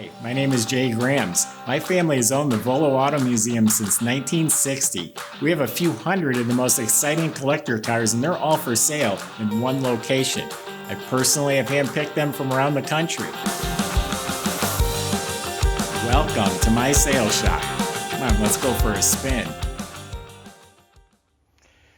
Hi, my name is Jay Grams. My family has owned the Volo Auto Museum since 1960. We have a few hundred of the most exciting collector cars, and they're all for sale in one location. I personally have handpicked them from around the country. Welcome to my sales shop. Come on, let's go for a spin.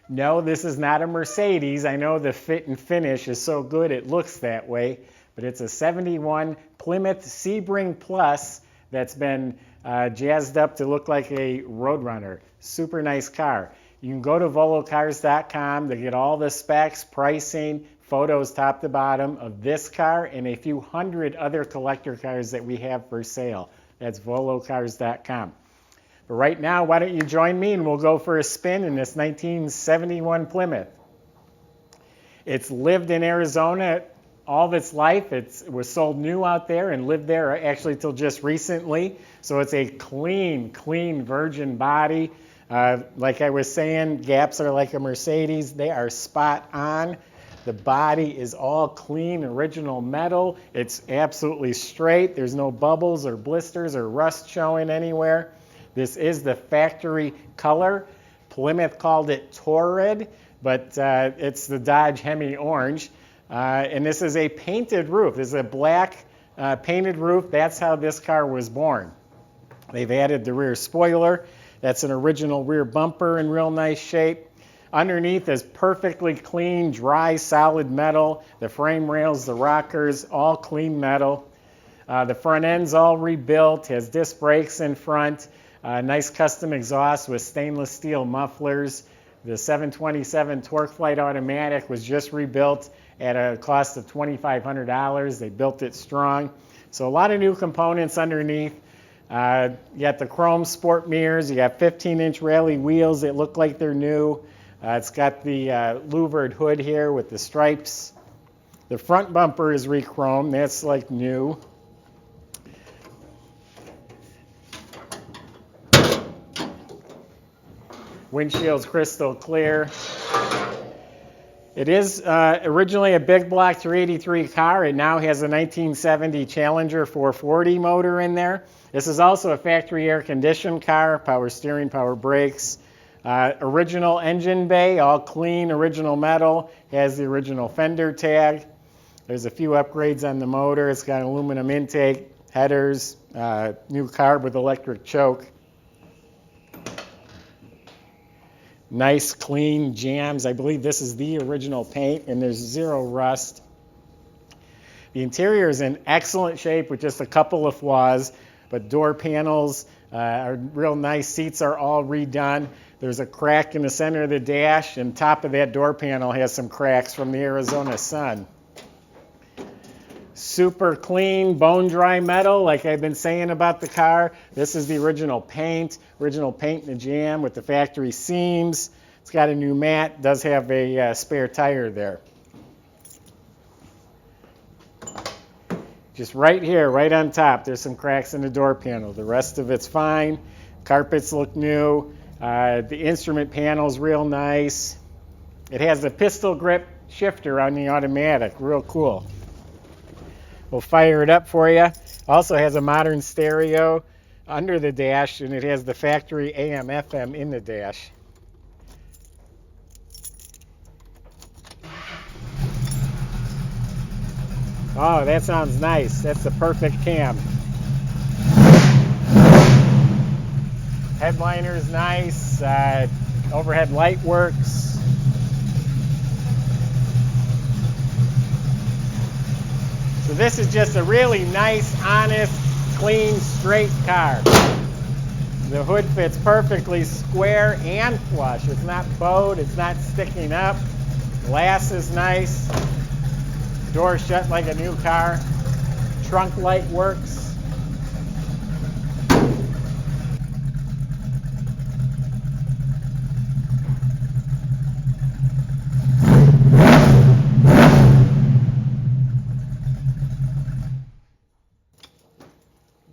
No, this is not a Mercedes. I know the fit and finish is so good it looks that way, but it's a 71 Plymouth Sebring Plus that's been jazzed up to look like a Roadrunner. Super nice car. You can go to volocars.com to get all the specs, pricing, photos top to bottom of this car and a few hundred other collector cars that we have for sale. That's volocars.com. But right now, why don't you join me and we'll go for a spin in this 1971 Plymouth. It's lived in Arizona all of its life. It was sold new out there and lived there actually till just recently. So it's a clean virgin body. Like I was saying, gaps are like a Mercedes. They are spot on. The body is all clean, original metal. It's absolutely straight. There's no bubbles or blisters or rust showing anywhere. This is the factory color. Plymouth called it Tor-red, but it's the Dodge Hemi orange. And this is a painted roof. This is a black painted roof. That's how this car was born. They've added the rear spoiler. That's an original rear bumper in real nice shape. Underneath is perfectly clean, dry, solid metal. The frame rails, the rockers, all clean metal. The front end's all rebuilt, has disc brakes in front. Nice custom exhaust with stainless steel mufflers. The 727 TorqueFlite automatic was just rebuilt at a cost of $2,500. They built it strong. So a lot of new components underneath. You got the chrome sport mirrors. You got 15-inch Rallye wheels that look like they're new. It's got the louvered hood here with the stripes. The front bumper is rechromed. That's like new. Windshield's crystal clear. It is originally a big block 383 car. It now has a 1970 Challenger 440 motor in there. This is also a factory air-conditioned car, power steering, power brakes. Original engine bay, all clean, original metal. Has the original fender tag. There's a few upgrades on the motor. It's got aluminum intake, headers, new carb with electric choke. Nice, clean jambs. I believe this is the original paint, and there's zero rust. The interior is in excellent shape with just a couple of flaws, but door panels are real nice. Seats are all redone. There's a crack in the center of the dash, and top of that door panel has some cracks from the Arizona sun. Super clean, bone-dry metal, like I've been saying about the car. This is the original paint in the jam with the factory seams. It's got a new mat, does have a spare tire there. Just right here, right on top, there's some cracks in the door panel. The rest of it's fine. Carpets look new. The instrument panel's real nice. It has a pistol grip shifter on the automatic, real cool. We'll fire it up for you. Also has a modern stereo under the dash, and it has the factory AM/FM in the dash. Oh, that sounds nice. That's the perfect cam. Headliner's nice. Overhead light works. So this is just a really nice, honest, clean, straight car. The hood fits perfectly square and flush. It's not bowed, it's not sticking up. Glass is nice. Door shut like a new car. Trunk light works.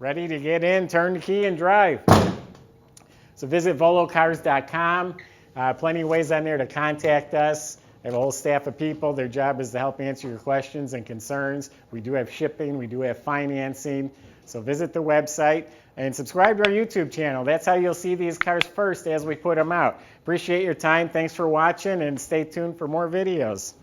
Ready to get in, turn the key, and drive. So visit volocars.com. Plenty of ways on there to contact us. I have a whole staff of people. Their job is to help answer your questions and concerns. We do have shipping. We do have financing. So visit the website and subscribe to our YouTube channel. That's how you'll see these cars first as we put them out. Appreciate your time. Thanks for watching, and stay tuned for more videos.